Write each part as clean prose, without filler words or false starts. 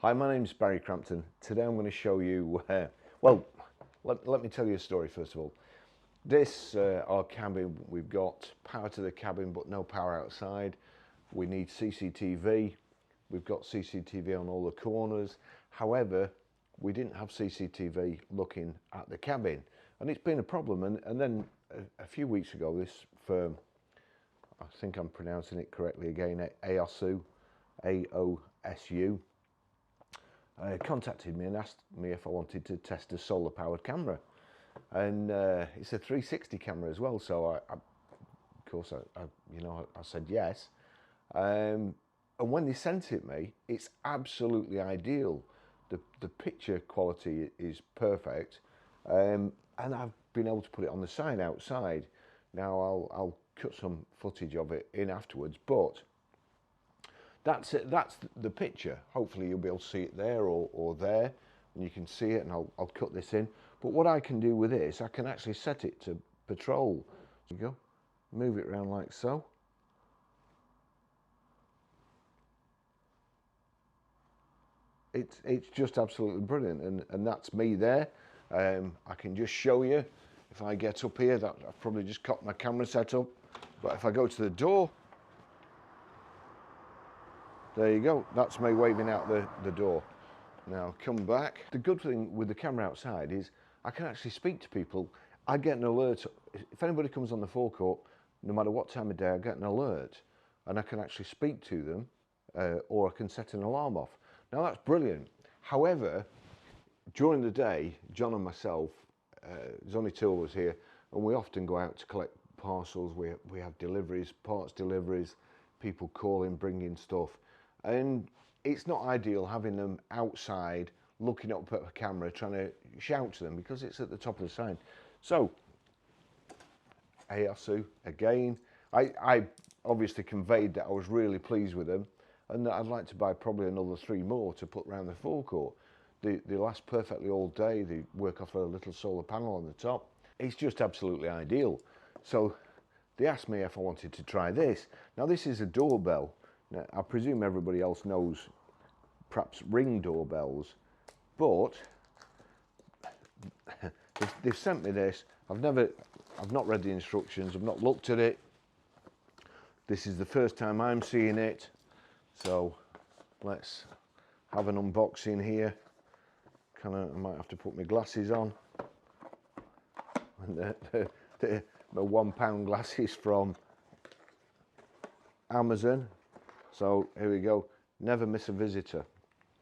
Hi, my name's Barry Crampton. Today I'm going to show you, let me tell you a story first of all. This, our cabin, we've got power to the cabin but no power outside. We need CCTV. We've got CCTV on all the corners. However, we didn't have CCTV looking at the cabin. And it's been a problem. And then a few weeks ago, this firm, I think I'm pronouncing it correctly again, AOSU, AOSU, contacted me and asked me if I wanted to test a solar powered camera, and it's a 360 camera as well. So I of course I said yes, and when they sent it me, it's absolutely ideal. The picture quality is perfect, and I've been able to put it on the sign outside. Now I'll cut some footage of it in afterwards, but that's it. That's the picture. Hopefully you'll be able to see it there or there, and you can see it, and I'll cut this in. But what I can do with this, I can actually set it to patrol. There you go. Move it around like so. It's just absolutely brilliant, and that's me there. I can just show you if I get up here that I've probably just got my camera set up, but if I go to the door, there you go, that's me waving out the door. Now come back. The good thing with the camera outside is I can actually speak to people. I get an alert. If anybody comes on the forecourt, no matter what time of day, I get an alert and I can actually speak to them, or I can set an alarm off. Now that's brilliant. However, during the day, John and myself, there's only two of us here, and we often go out to collect parcels. We have deliveries, parts deliveries, people calling, bringing stuff. And it's not ideal having them outside looking up at a camera trying to shout to them because it's at the top of the sign. So AOSU again, I obviously conveyed that I was really pleased with them and that I'd like to buy probably another 3 more to put around the forecourt. They last perfectly all day. They work off a little solar panel on the top. It's just absolutely ideal. So they asked me if I wanted to try this. Now this is a doorbell. Now, I presume everybody else knows perhaps Ring doorbells, but they've sent me this. I've not read the instructions, I've not looked at it. This is the first time I'm seeing it, so let's have an unboxing here. I might have to put my glasses on. And my £1 glasses from Amazon. So here we go. Never miss a visitor.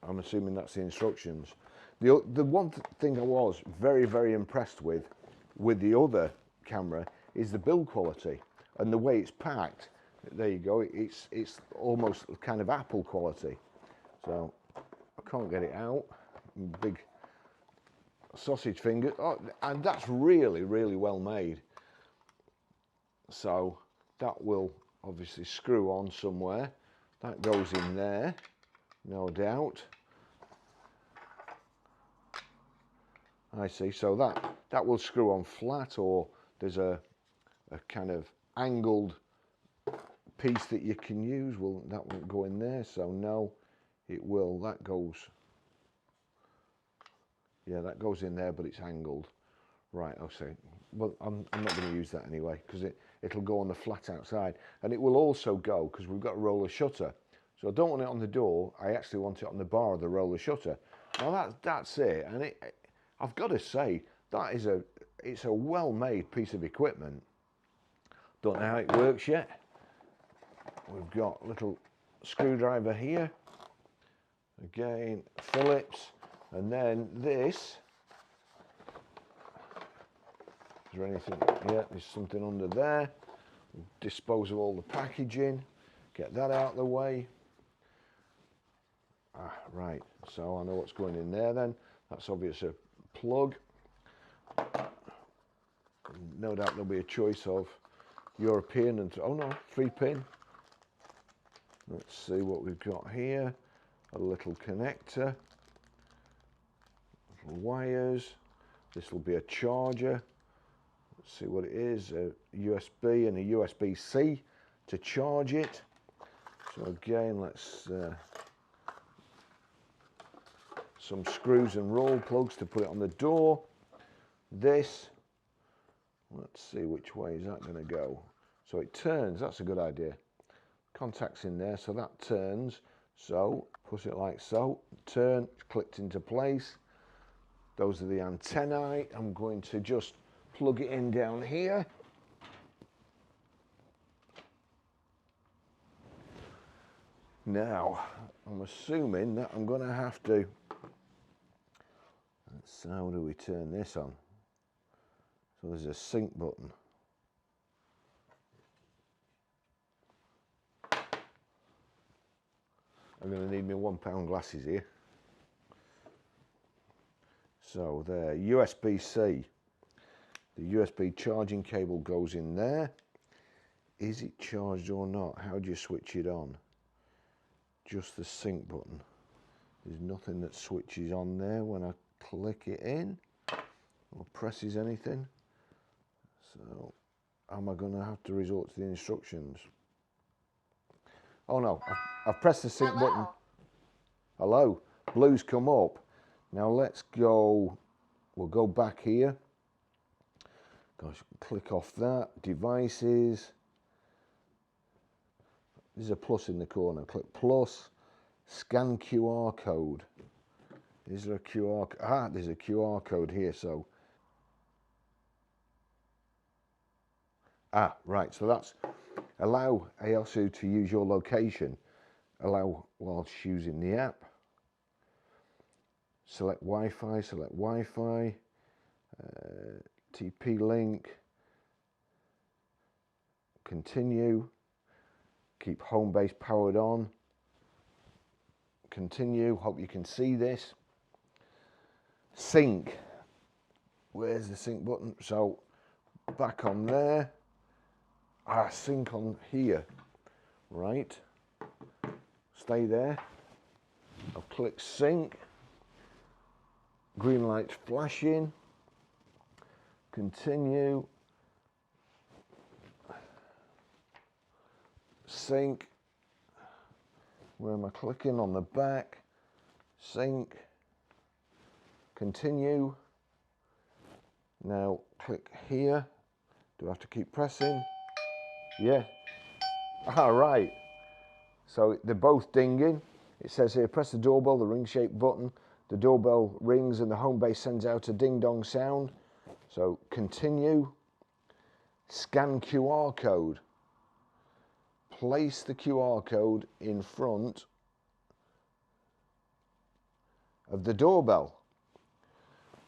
I'm assuming that's the instructions. The one thing I was very, very impressed with the other camera is the build quality and the way it's packed. There you go. It's almost kind of Apple quality. So I can't get it out. Big sausage finger. Oh, and that's really, really well made. So that will obviously screw on somewhere. That goes in there, no doubt. I see, so that will screw on flat, or there's a kind of angled piece that you can use. Well, that won't go in there, so no, it will. That goes, yeah, that goes in there, but it's angled. Right, I'll see. Well, I'm not going to use that anyway, because it'll go on the flat outside. And it will also go, because we've got a roller shutter. So I don't want it on the door, I actually want it on the bar of the roller shutter. Now that's it, and I've got to say, it's a well-made piece of equipment. Don't know how it works yet. We've got a little screwdriver here. Again, Phillips, and then this. Is there anything? Yeah, there's something under there. Dispose of all the packaging. Get that out of the way. Right, so I know what's going in there then. That's obviously a plug. No doubt there'll be a choice of European and, oh no, 3-pin. Let's see what we've got here. A little connector. Little wires. This will be a charger. Let's see what it is. A USB and a USB-C to charge it. So again, let's some screws and roll plugs to put it on the door. This, let's see which way is that going to go. So it turns, that's a good idea. Contacts in there, so that turns. So push it like so, turn, it's clicked into place. Those are the antennae. I'm going to just plug it in down here. Now, I'm assuming that I'm going to have to, so how do we turn this on? So there's a sync button. I'm going to need my £1 glasses here. So there, USB-C. The USB charging cable goes in there. Is it charged or not? How do you switch it on? Just the sync button. There's nothing that switches on there when I click it in or presses anything. So am I going to have to resort to the instructions? Oh no, I've pressed the sync button. Hello, blue's come up. Now let's go, we'll go back here. Gosh, click off that, devices. There's a plus in the corner, click plus, scan QR code. Is there a QR code? Ah, there's a QR code here, so. Ah, right, so that's allow AOSU to use your location. Allow whilst using the app. Select Wi-Fi, TP link, continue, keep home base powered on, continue, hope you can see this. Sync, where's the sync button? So back on there, sync on here, right, stay there, I'll click sync, green light flashing, continue, sync, where am I clicking? On the back, sync, continue, now click here, do I have to keep pressing? Yeah, right, so they're both dinging. It says here, press the doorbell, the ring-shaped button, the doorbell rings and the home base sends out a ding-dong sound. So continue, scan QR code, place the QR code in front of the doorbell.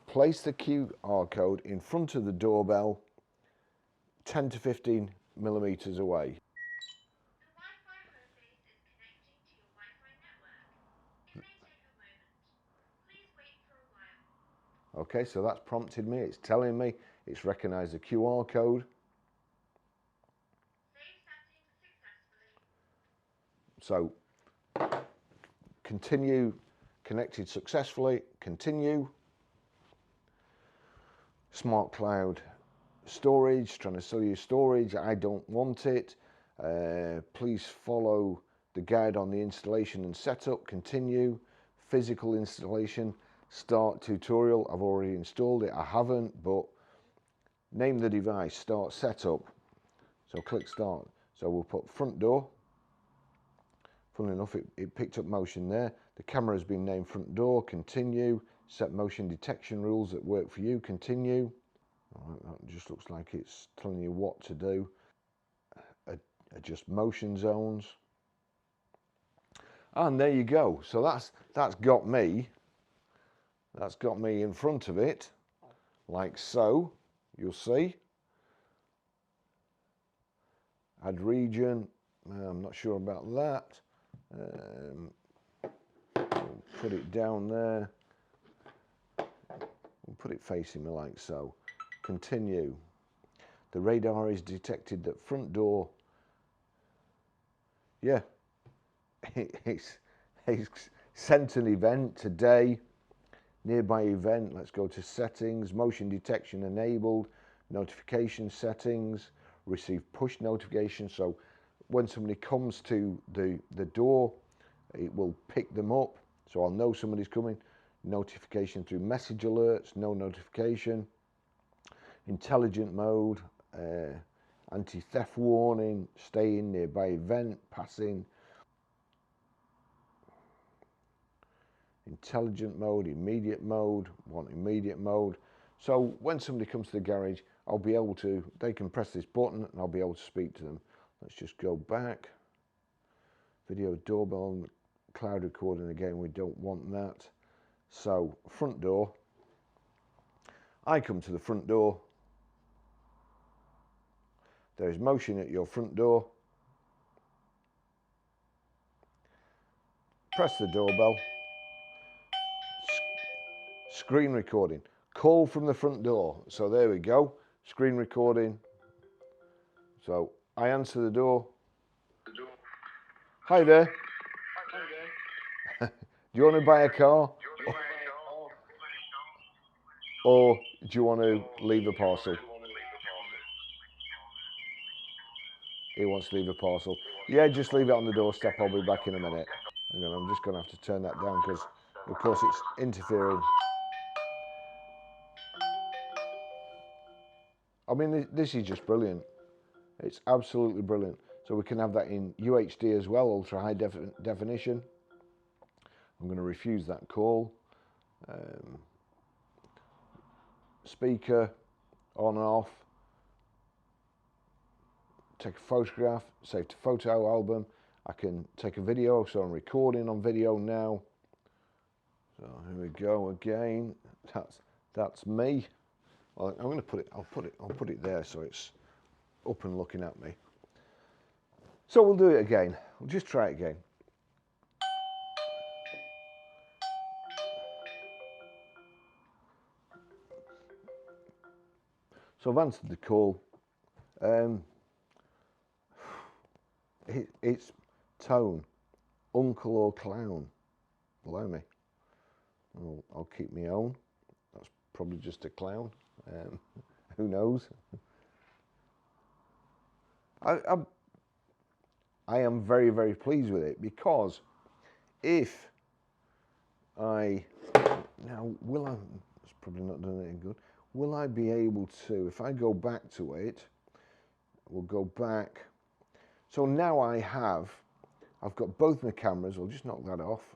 Place the QR code in front of the doorbell 10 to 15 millimeters away. The Wi-Fi home base is connecting to your Wi-Fi network. It may take a moment. Please wait for a while. Okay, so that's prompted me, it's telling me, it's recognised the QR code. Save settings successfully. So, continue, connected successfully, continue. Smart cloud storage, trying to sell you storage, I don't want it. Please follow the guide on the installation and setup, continue. Physical installation, start tutorial, I've already installed it, I haven't, but name the device, start setup. So click start. So we'll put front door. Funnily enough, it picked up motion there. The camera has been named front door, continue. Set motion detection rules that work for you, continue. All right, that just looks like it's telling you what to do. Adjust motion zones. And there you go. So that's got me in front of it, like so, you'll see. Add region, I'm not sure about that. We'll put it down there. We'll put it facing me like so. Continue. The radar is detected that front door. Yeah, it's sent an event today. Nearby event, let's go to settings, motion detection enabled, notification settings, receive push notifications. So when somebody comes to the door, it will pick them up. So I'll know somebody's coming. notification through message alerts, no notification, intelligent mode, anti-theft warning, stay in nearby event, passing, intelligent mode, immediate mode, want immediate mode. So when somebody comes to the garage, I'll be able to, they can press this button and I'll be able to speak to them. Let's just go back. Video doorbell, cloud recording again, we don't want that. So front door, I come to the front door. There is motion at your front door. Press the doorbell. Screen recording. Call from the front door. So there we go. Screen recording. So I answer the door. Hi there. Do you want to buy a car? Or do you want to leave a parcel? He wants to leave a parcel. Yeah, just leave it on the doorstep. I'll be back in a minute. Hang on, I'm just going to have to turn that down because, of course, it's interfering. I mean, this is just brilliant. It's absolutely brilliant. So we can have that in UHD as well, ultra high definition. I'm going to refuse that call. Speaker on and off. Take a photograph, save to photo album. I can take a video, so I'm recording on video now. So here we go again. That's me. Well, I'm going to put it. I'll put it there so it's up and looking at me. So we'll do it again. We'll just try it again. So I've answered the call. It's tone, uncle or clown. Below me. I'll keep my own. That's probably just a clown. Who knows? I am very, very pleased with it because if now will I? It's probably not done anything good. Will I be able to? If I go back to it, we'll go back. So now I've got both my cameras. I'll just knock that off.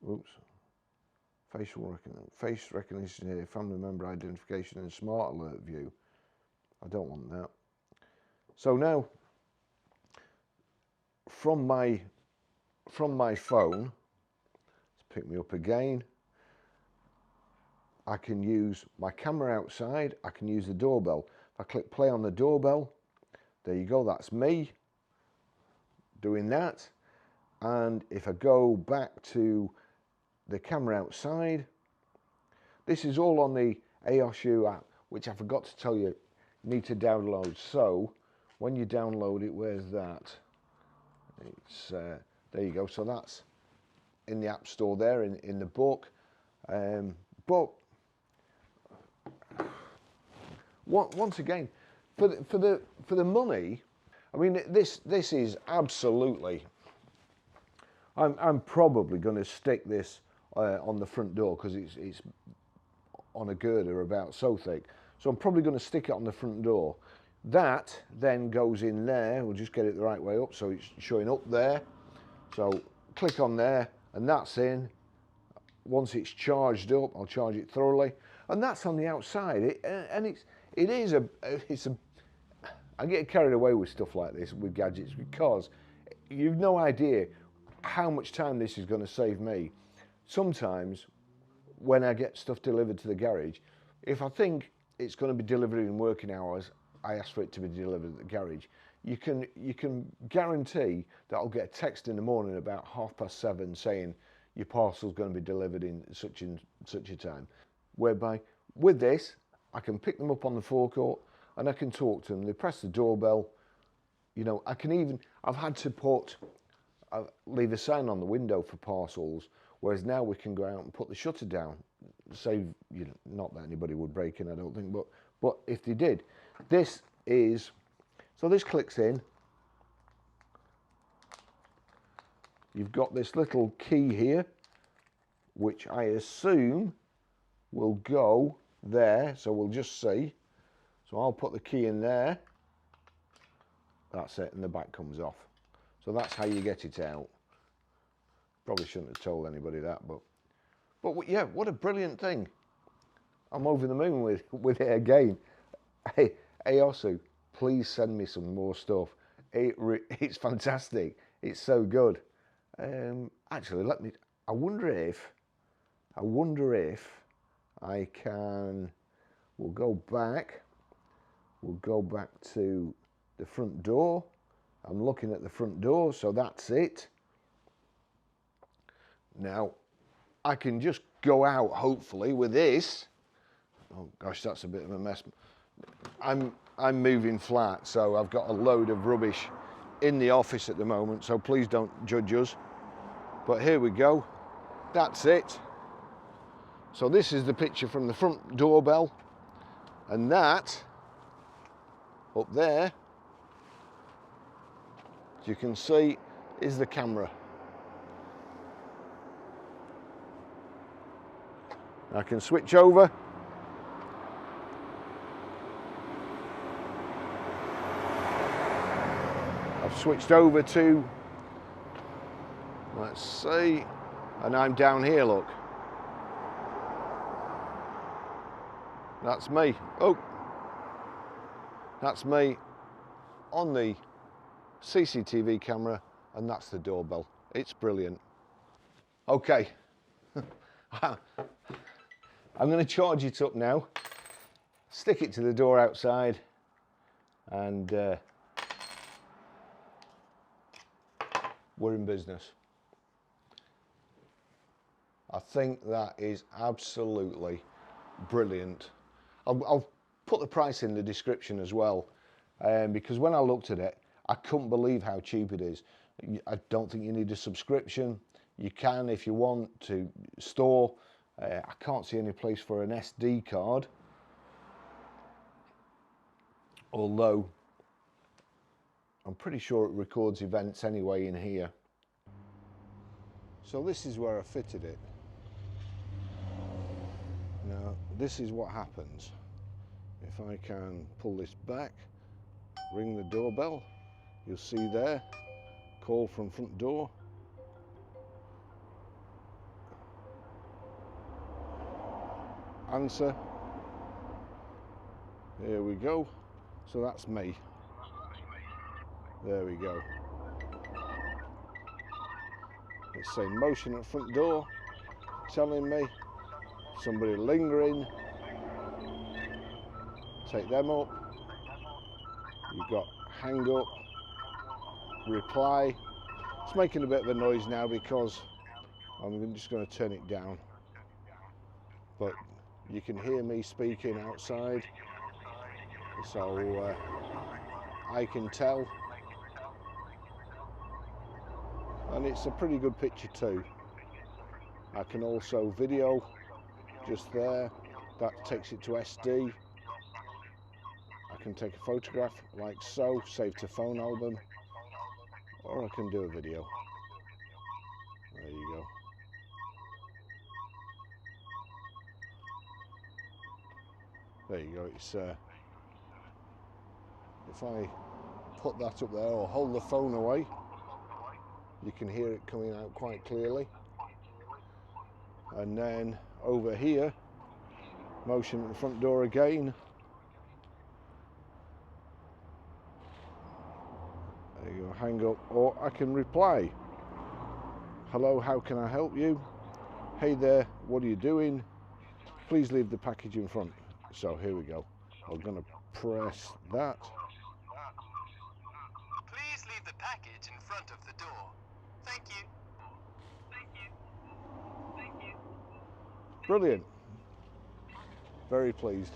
Oops. Face recognition here, family member identification and smart alert view. I don't want that. So now, from my phone, let's pick me up again. I can use my camera outside. I can use the doorbell. If I click play on the doorbell, there you go. That's me doing that. And if I go back to the camera outside, this is all on the AOSU app, which I forgot to tell you need to download. So when you download it, where's that? It's there you go. So that's in the App Store there in the book. But once again, for the money, I mean this is absolutely. I'm probably going to stick this on the front door because it's on a girder about so thick. So I'm probably going to stick it on the front door. That then goes in there. We'll just get it the right way up so it's showing up there. So click on there and that's in. Once it's charged up, I'll charge it thoroughly. And that's on the outside. I get carried away with stuff like this, with gadgets, because you've no idea how much time this is going to save me. Sometimes when I get stuff delivered to the garage, if I think it's going to be delivered in working hours, I ask for it to be delivered at the garage. You can guarantee that I'll get a text in the morning about 7:30 saying your parcel's going to be delivered in such and such a time. Whereby with this, I can pick them up on the forecourt and I can talk to them. They press the doorbell. You know, I've had to leave a sign on the window for parcels, whereas now we can go out and put the shutter down. Save, you know, not that anybody would break in, I don't think, but if they did, this clicks in. You've got this little key here. which I assume will go there. So we'll just see. So I'll put the key in there. That's it, and the back comes off. So that's how you get it out. Probably shouldn't have told anybody that, but yeah, what a brilliant thing. I'm over the moon with it again. Hey, AOSU, please send me some more stuff. It's fantastic. It's so good. Actually, I wonder if I can. We'll go back to the front door. I'm looking at the front door, so that's it. Now, I can just go out, hopefully, with this. Oh gosh, that's a bit of a mess. I'm moving flat, so I've got a load of rubbish in the office at the moment, so please don't judge us. But here we go. That's it. So this is the picture from the front doorbell, and that up there, as you can see, is the camera. I can switch over. I've switched over to, let's see, and I'm down here, look. That's me. Oh, that's me on the CCTV camera, and that's the doorbell. It's brilliant. Okay. I'm going to charge it up now, stick it to the door outside, and we're in business. I think that is absolutely brilliant. I'll put the price in the description as well, because when I looked at it, I couldn't believe how cheap it is. I don't think you need a subscription. You can, if you want, to store. I can't see any place for an SD card, although I'm pretty sure it records events anyway in here. So this is where I fitted it. Now this is what happens. If I can pull this back, ring the doorbell, you'll see there, call from front door. Answer. Here we go. So that's me. There we go. It's saying motion at front door, telling me somebody lingering. Take them up. You've got hang up, reply. It's making a bit of a noise now because I'm just going to turn it down. But you can hear me speaking outside, so I can tell, and it's a pretty good picture too. I can also video just there, that takes it to SD. I can take a photograph like so, save to phone album, or I can do a video. There you go. There you go. It's if I put that up there or hold the phone away, you can hear it coming out quite clearly. And then over here, motion at the front door again. There you go, hang up, or I can reply. Hello, how can I help you? Hey there, what are you doing? Please leave the package in front. So here we go. I'm going to press that. Please leave the package in front of the door. Thank you. Thank you. Thank you. Brilliant. Very pleased.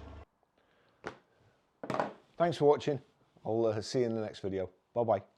Thanks for watching. I'll see you in the next video. Bye bye.